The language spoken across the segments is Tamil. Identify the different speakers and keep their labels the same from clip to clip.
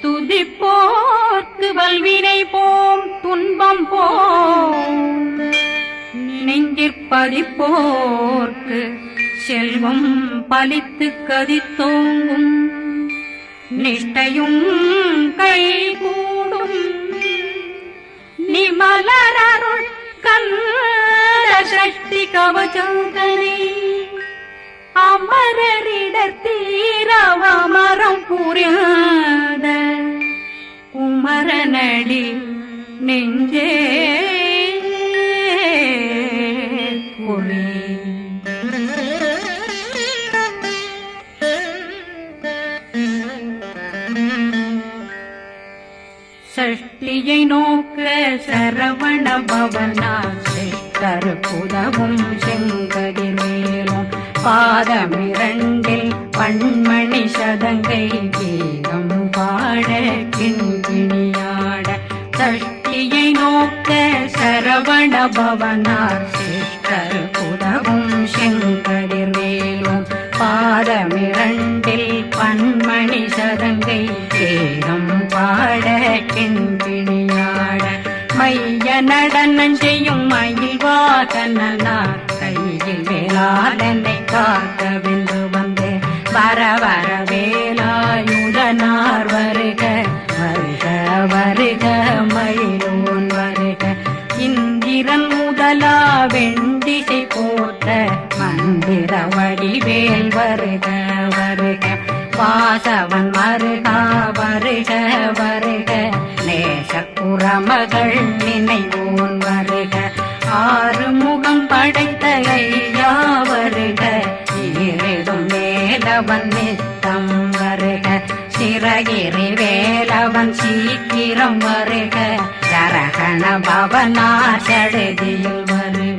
Speaker 1: துதிப்போர்க்கு வல்வினை போம் துன்பம் போம் நெஞ்சிற்பதிப்போர்க்கு செல்வம் பலித்து கதித்தோங்கும் நிஷ்டையும் கைகூடும் நிமலரருள் கந்த சக்தி கவசந்தனை அமரரிடத்தீரவமரம் புரியாத குமரனடி நெஞ்சே குழி சஷ்டியை நோக்க சரவண பவனா சிஷ்டர் புதவும் செங்கதிர் மேலும் பாதமிரண்டில் பண்மணி சதங்கை கீதம் பாட கிண்கிணியாட சஷ்டியை நோக்க சரவண பவனார் சிஷ்டர் புதவும் செங்கதிர் மேலும் பாதமிரண்டில் பண்மணி சதங்கை கீதம் பாட கிண்கிணியாட மைய நடனம் செய்யும் மயில் வாகனார் கையில் வேளாளனை காக்க வென்று வந்து வர வர வேலாயுதனார் வருக வருக வருக மயிலோன் வருக இந்திரன் முதலா வெண்டிசை போட்ட மந்திர வடிவேல் வருக வருக வாசவன் வருகா வருக வருக நேசக்குறமகள் நினைவோன் வருக ஆறுமுகம் படைத்த ஐயா வருக ஈரிடும் வேலவன் நித்தம் வருக சிறகிரி வேலவன் சீக்கிரம் வருக சரகண பவனா சடுதியில் வருக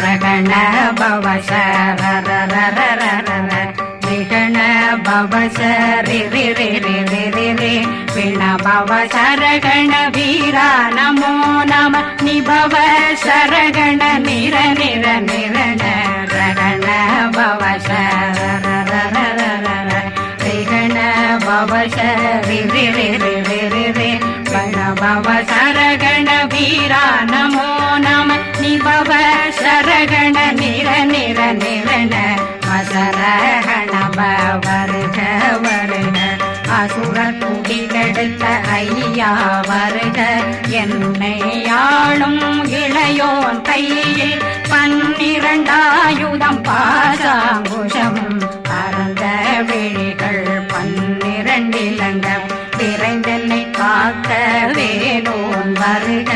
Speaker 1: ரகண பவ சரரரரரரர விகண பவ சரிரிரிரிரிரிரி விண பவ சரகண வீரா நமோ நம நிபவ சரகண நிர நிர நிரண ரகண பவ சரரரரரர விகண பவ சரிரிரிரிரிரி வண பவ சரகண வீரா நமோ நம நிபவ சரகண நிர நிர நிரண அசரகண வருக வருக அசுர குடிகெடுத்த ஐயா வருக என்னை ஆளும் இளையோன் கையில் 12 பாசாங்குஷமும் பரந்த விழிகள் 12 இலங்கம் விரைந்தென்னை காக்க வேலோன் வருக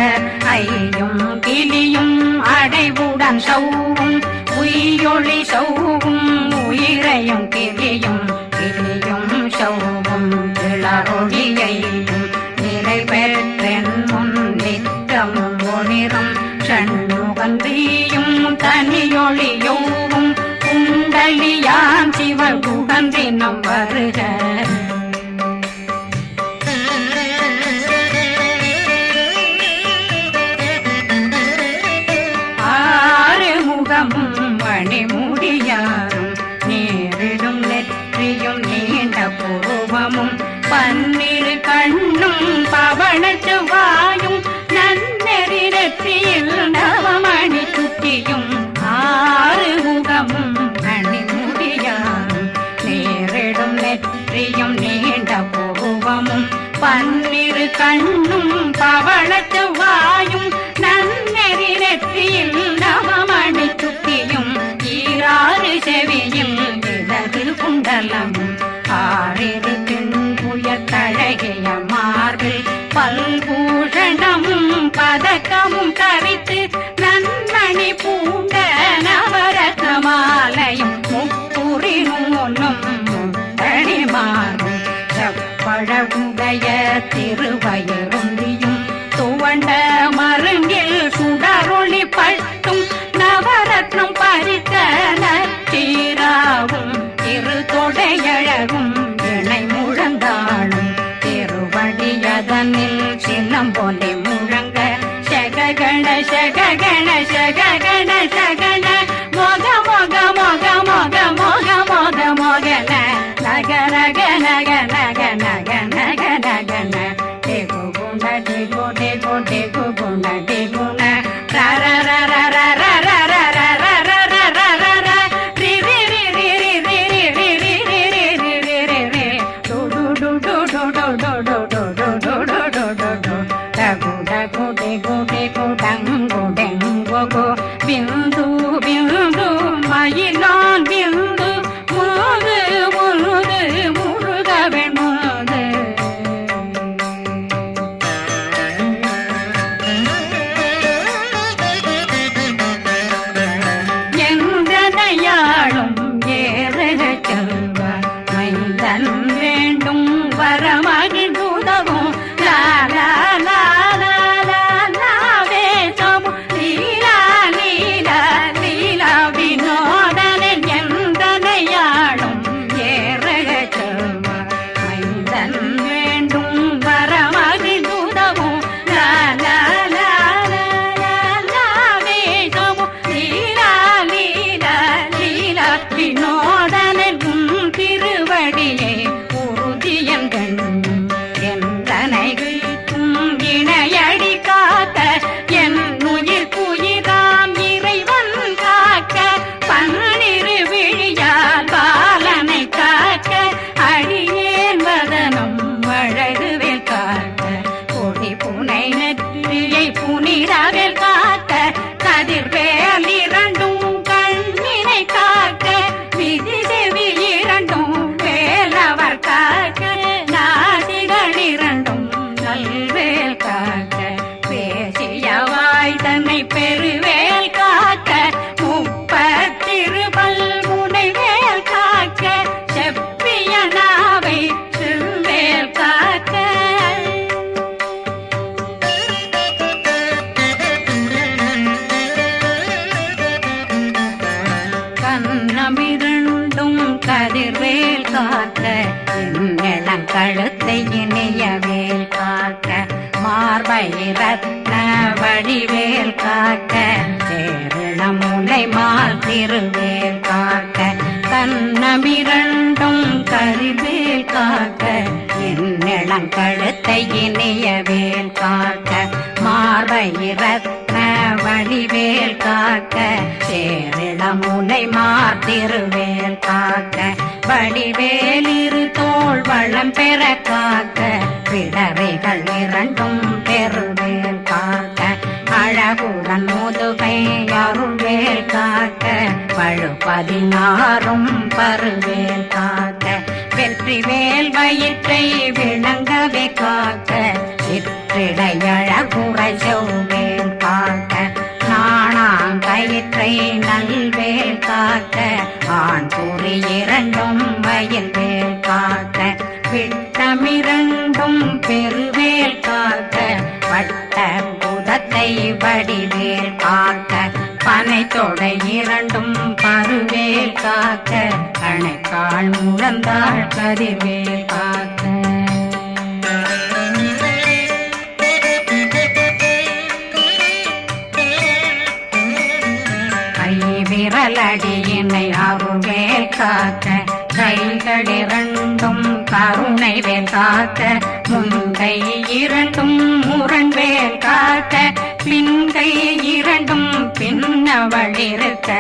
Speaker 1: ஐயும் கிளியும் அடைவுடன் சௌவும் உயிரொளி சௌவும் உயிரையும் கிளியும் கிளியும் சௌவும் கிளரொளியையும் நிலை பெற்றென் முன் நித்தம் ஒளிரும் சண்முகந்தியும் தனியொளியோவும் குண்டலியாம் சிவ குகந்தினம் வருக மணிமுடியாரும் நேரிடும் நெற்றியும் நீண்ட பூவமும் 12 கண்ணும் பவன செவ்வாயும் நன்னெறி நெற்றியில் நவமணி சுட்டியும் 6 முகமும் மணிமுடியாரும் நேரிடும் நெற்றியும் நீண்ட பூவமும் 12 கண்ணும் பவன செவ்வாயும் நன்னெறி நெற்றியில் நவமணி சுட்டியும் 6 செவியும் இடது குண்டலமும் 6 தின்புய தழகிய மார்பில் பல்பூஷணமும் பதக்கமும் தரித்து நன்மணி பூண்ட நவரத்ன மாலையும் முப்புரி நூலும் முத்தணிமாறும் செப்பழகுடைய திருவயருந்தியும் துவண்ட மருங்கில் சுடரொளி பட்டும் நவரத்னம் பறித்த நச்சீராவும் இரு தொடையழகும் இணை முழந்தாளும் திருவடியதனில் சின்னம் போலே முழங்க சககண சககண சககண சகண பிந்து பிந்து மயிலான் பிந்து முழுது முழுது முழுக வெண்முது எந்தனையாளும் ஏறுக செல்வார் மைந்தன் வேண்டும் வரமகிழ்ந்துதவும் லாலா புனிதவேல் காக்க கதிர்வேல் இரண்டும் கண்ணினை காக்க விதி செவி இரண்டும் வேலவர் காக்க நாசிகள் இரண்டும் நல்வேல் காக்க பேசியவாய் தன்னை பெருவேல் காக்க முப்பத்திருபல் முனைவேல் காக்க செப்பிய நாவை செவ்வேல் காக்க கண்ணமிரண்டும் கதிர்வேல் காக்க இளம் கழுத்தை இணையவேல் காக்க மார்பை ரத்ன வடிவேல் காக்க சேரணம் முனை மால் திருவேல் காக்க கண்ணமிரண்டும் கதிர்வேல் காக்க இளம் கழுத்தை இணையவேல் காக்க மார்பை ரத்ன வடிவேல் காக்க சேரிளம் முனை மார்த்திருவேல் காக்க வடிவேல் இரு தோள் வளம் பெற காக்க பிடரைகள் இரண்டும் பெருவேல் காக்க அழகுடன் முதுகை அருள்வேல் காக்க பழு 16 பருவேல் காக்க வெற்றி வேல் வயிற்றை விளங்கவே காக்க சிற்றிடையழகுறை செவ்வேல் காக்க நாணாங்கயிற்றை நல்வேல் காக்க ஆண் குறி இரண்டும் வயல்வேல் காக்க விட்டமிரண்டும் பெருவேல் காக்க வட்ட புதத்தை வடிவேல் காக்க பனை தொடை இரண்டும் பருவேல் காக்க கணைக்கால் முழந்தாள் கதிர்வேல் காக்க விரலடியினை அருள்வேல் காக்க கைகள் இரண்டும் கருணை வேல் காக்க முன்கை இரண்டும் முரண்வேல் காக்க பின்கை இரண்டும் பின்னவளிருக்க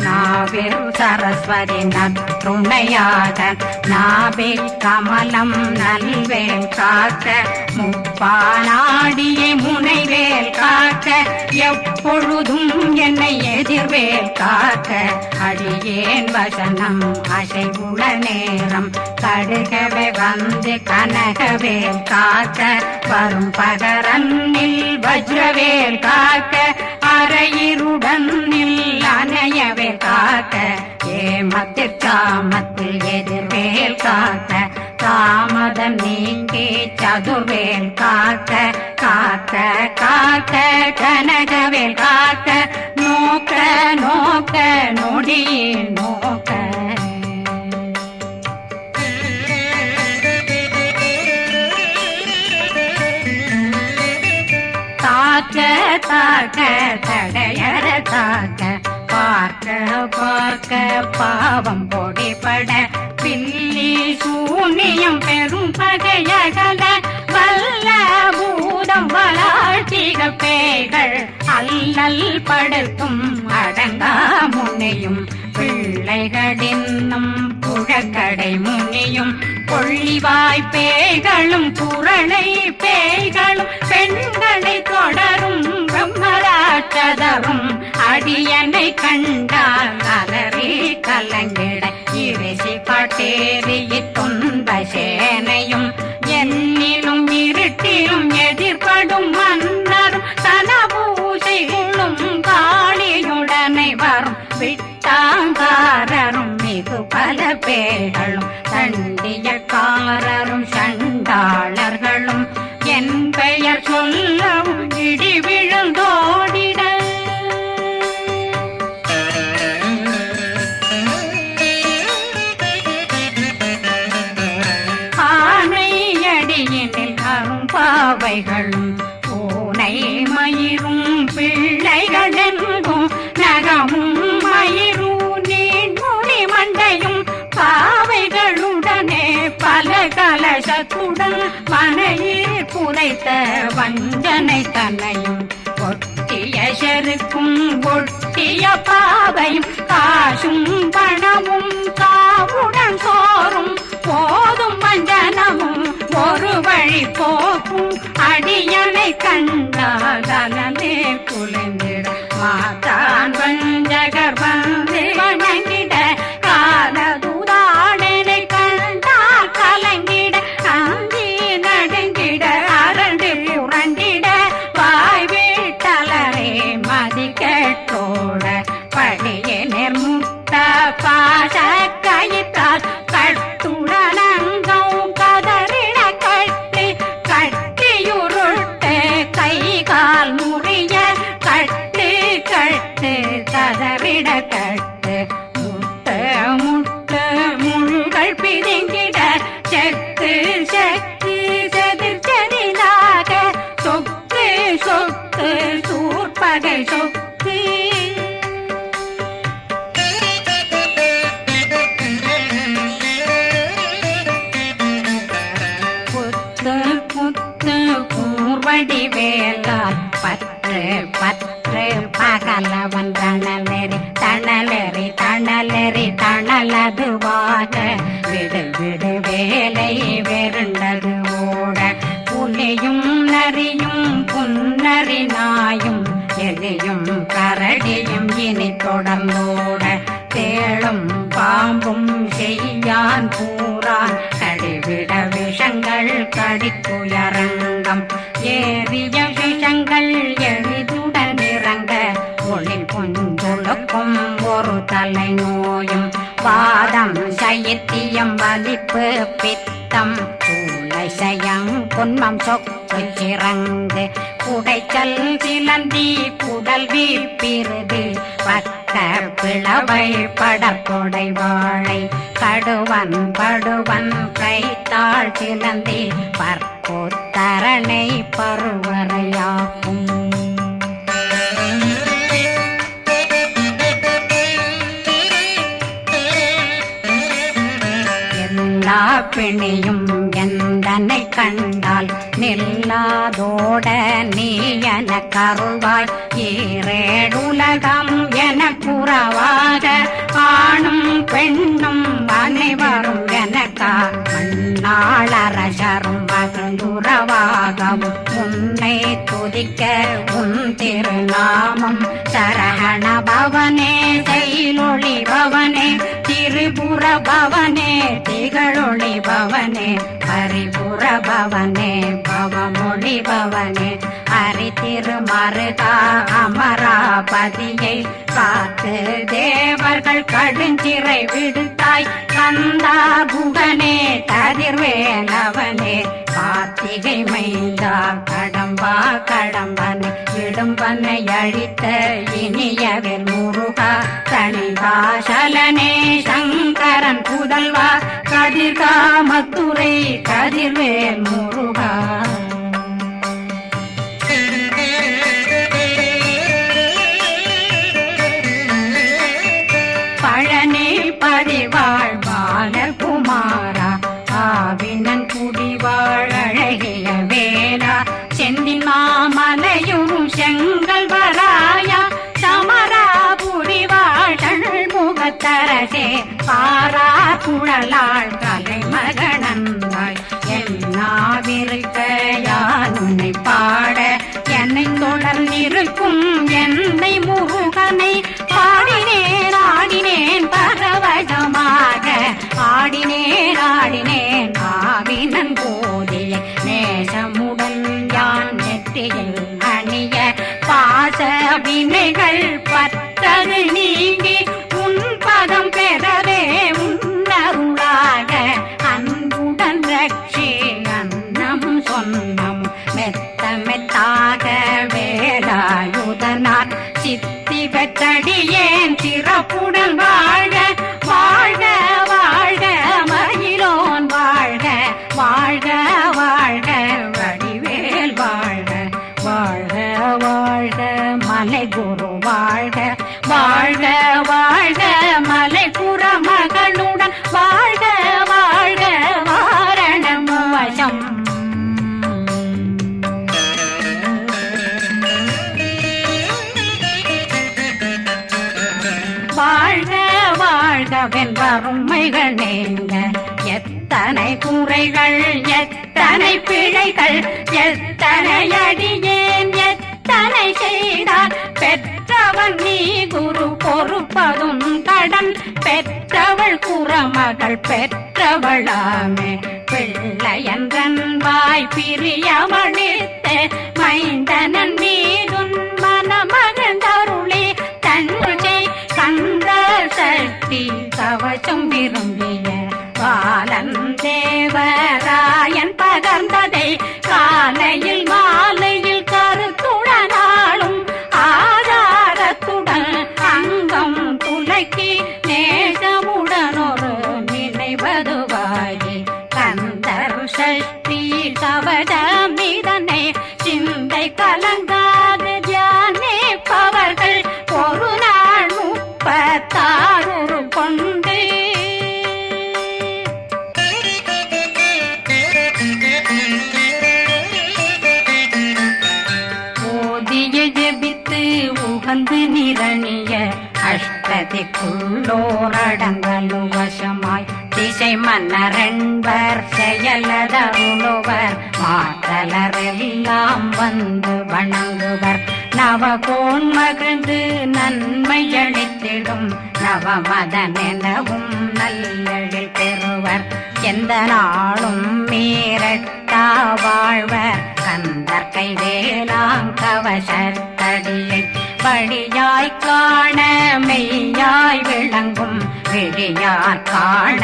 Speaker 1: நாவில் சரஸ்வதி நற்றுணையாக நாபி கமலம் நல்வேல் காக்க முப்பானாடியை முனைவேல் காக்க எப்பொழுதும் என்னை எதிர்வேல் காக்க அடியேன் வசனம் அசைவுள நேரம் கடுகவே வந்து கனகவேல் காக்க வரும் பகரன்னில் வஜ்ரவேல் காக்க அரையிருடன் அணையவேல் காக்க ஏமத்தில் காமத்தில் எதிர்வேல் காக்க தாமதம் நீங்கி சதுர்வேல் காக்க காக்க காக்க கனகவேல் காக்க நோக்க நோக்க நொடியில் நோக்க தாக்க தாக்க தடையற தாக்க பார்க்க பார்க்க பாவம் பொடிபட பில்லி சூனியம் பெரும் பகையகல வல்ல பூதம் வளா அதிக பேய்கள் அல்லல் படுத்தும் அடங்கா முனையும் பிள்ளைகளின்னும் புழக்கடை முனியும் கொள்ளிவாய் பேய்களும் குரளை பேய்களும் பெண்களை தொடரும் பிரம்மராட்சதரும் அடியனை கண்டால் அலறி கலங்கிட இரிசி காட்டேறிய துன்ப சேனையும் என்னிலும் இருட்டிலும் எதிர்படும் மன்னரும் தனபூசைகளும் காளியுடனை வரும் விட்டாங்காரரும் மிகு பல பேர்களும் தண்டியக்காரரும் சண்டாளர்களும் என் பெயர் சொல்லவும் இடி விழுந்தோடிட ஆனையடியினில் அரும்பாவைகளும் பூனை மயிரும் பிள்ளைகளெங்கும் நகமும் மயிரும் நீண்முடி மண்டையும் பாவைகளுடனே பல கலசத்துடன் மனையில் புதைத்த வஞ்சனை தன்னையும் ஒட்டிய செருக்கும் ஒட்டிய பாவையும் காசும் பணமும் காவுடன் சோறும் போதும் வஞ்சனமும் ஒரு வழி போக்கும் அடியனை கண்டாலே குலைந்திட மாதான் வஞ்சகர் வந்து வணங்கிட காலதுதாடனை கண்டால் கலங்கிட அந்தி நடுங்கிட அரண்டு புரண்டிட வாய் வீட்டலரே மதி கேட்டோட படியே நிர்முட்ட பாச கயிற்றால் கட்டுடனங்கும் கதறிட கட்டி கட்டியுருட்டு கை கால் முறிய கட்டு கட்டு கதறிட கட்டு முட்ட முட்ட முள்கள் பிதுங்கிட செக்கு செக்கு செதிர் செதிலாக சொக்கு சொக்கு சூர்பகை சொக்கு கூர்வடி வேலால் பற்று பற்று பகலவன் தணலெறி தணலெறி தணலெறி தணலதுவாக விடு விடு வேலை வெருண்டது ஓட புலியும் நரியும் புன்னரி நாயும் எலியும் கரடியும் இனி தொடர்ந்தோட தேளும் பாம்பும் செய்யான் பூரான் கடிவிட விஷங்கள் கடித்துயரங்கம் ஏறிய விஷங்கள் எளிதுடன் இறங்க ஒளி கொஞ்சொழுக்கும் ஒரு தலை நோயும் வாதம் சைத்தியம் வலிப்பு பித்தம் சயம் பொன்மம் சொக்கு சிறங்கு குடைச்சல் சிலந்தி குடல் வீப்பிருது பக்க பிளவை படற்கொடை வாழை கடுவன் படுவன் கைத்தாள் சிலந்தி பற்போத்தரணை பருவரையாக்கும் எல்லா பிணியும் எந்தனை கண்டால் நில்லாதோட நீ என கருள்வாய் ஈரேடுலகம் என புறவாக ஆணும் பெண்ணும் அனைவரும் எனக்கா மண்ணாளரசரும் மகிழ்ந்துறவாகவும் உன்னை துதிக்க உன் திருநாமம் சரகண பவனே செயலொளி பவனே திரிபுர பவனே திகழொளி பவனே பரிபுர பவனே பவமொழி பவனே ஹரி திருமருகா அமராபதியை காத்து தேவர்கள் கடுஞ்சிறை விடுத்தாய் கந்தா குகனே கதிர்வேலவனே கார்த்திகை மைந்தா கடம்பா கடம்பனை இடும்பனை அழித்த இனியவில் முருகா தனிகாசலனே சங்கரன் புதல்வா கதிர்காமத்துரை கதிர்வேல் முருகா பழனி பதிவாழ் பாலகுமாரா ஆவினன் குடிவாழ் அழகிய வேலா செந்தின் மாமலைய குழலாள் கலைமகனந்தாய் என்னாவிருக்க யான் உன்னை பாட என்னை தொடர்ந்திருக்கும் என்னை முருகனை பாடினேன் ஆடினேன் பரவசமாக ஆடினேன் ஆடினேன் ஆவினன் போதிய நேசமுடன் யான் நெற்றியில் அணிய பாச வினைகள் பற்றது நீங்கி உன் பதம் பெறவே உன்னருளாக அன்புடன் ரட்சி அன்னம் சொன்னம் மெத்த மெத்தாக வேலாயுதனார் சித்தி பெற்றடியேன் சிறப்புடன் வாழ்க வாழ்க வாழ்க மயிலோன் வாழ்க வாழ்க வாழ்க வடிவேல் வாழ்க வாழ்க வாழ்க மலை குரு வாழ்க வாழ்க வாழ்க மலை புற மகளுடன் வாழ்க வாழ்க வாரணம் வசம் வாழ்க வாழ்க வென்றருமைகள் நீங்க எத்தனை குறைகள் எத்தனை பிழைகள் எத்தனை அடியேன் எத்தனை செய்தார் பெற்றவன் நீ குரு பொறுப்பதும் கடன் பெற்றவள் குறமகள் பெற்றவளாமே பிள்ளையன்றன் வாய் பிரியமளித்து மைந்தனன் மீதுன் மனமகந்தருளே தன்னை கந்த சக்தி கவசம் விரும்பிய பாலன் தேவராயன் பகர்ந்ததை காலையில் மாலையில் கருத்துடனாலும் ஆதாரத்துடன் அங்கம் துலக்கி நேசமுடன் ஒரு நினைவதுவாகி கந்தர் சக்தி கவசம் இதனை சிந்தை கலங்காது தியானிப்பவர்கள் ஒரு நாள் 36 கொண்டு ஓதிய ஜெபித்து உகந்து நிரணிய அஷ்டதிக்குள்ளோரடங்கலும் வசமாய் திசை மன்னரென்பர் செயலதருளுவர் மாற்றலரெல்லாம் வந்து வணங்குவர் நவகோன் மகிழ்ந்து நன்மையளித்திடும் நவமதனெனவும் நல்லெழில் பெறுவர் எந்த நாளும் மீறட்டா வாழ்வர் கந்தர் கைவேலாங்கவசத்தடியை படியாய் காண மெய்யாய் விளங்கும் விழியார் காண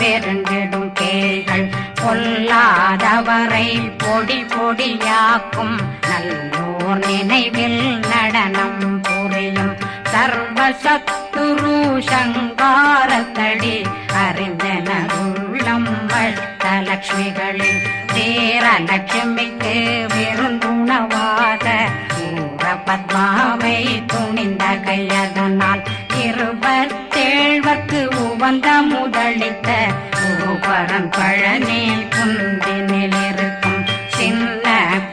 Speaker 1: வெருண்டிடும் கேள்கள் பொல்லாதவரை பொடி பொடியாக்கும் நல்லோர் நினைவில் நடனம் புரியும் சர்வசத்துரு சங்காரத்தடி அறிந்தனருள்ளம் வட்டலட்சுமிகளில் தேரலட்சுமிக்கு விருந்துணவாத ஊர பத்மாவை துணிந்த கையதனால் 27 உவந்த முதலித்த ஊபரன் பழனி குந்தினில் இருக்கும் சின்ன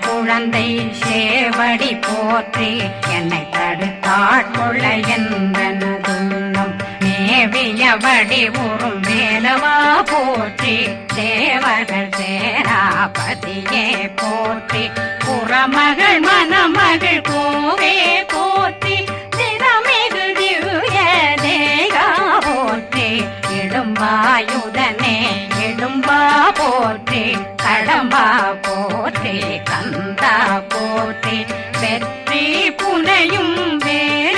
Speaker 1: குழந்தை சேவடி போற்றி என்னை தடுத்தாட்கொள்ள என்பனதுள்ளம் மேவியபடி உறும் வேலவா போற்றி தேவர்கள் சேராபதியே போற்றி புறமகள் மணமகள் கோவே போற்றி திறமிகு திவ்ய தேகா போற்றி இடும்பாயுதனே இடும்பா போற்றி கடம்பா போற்றி கந்தா போற்றி வெற்றி புனையும் வேல்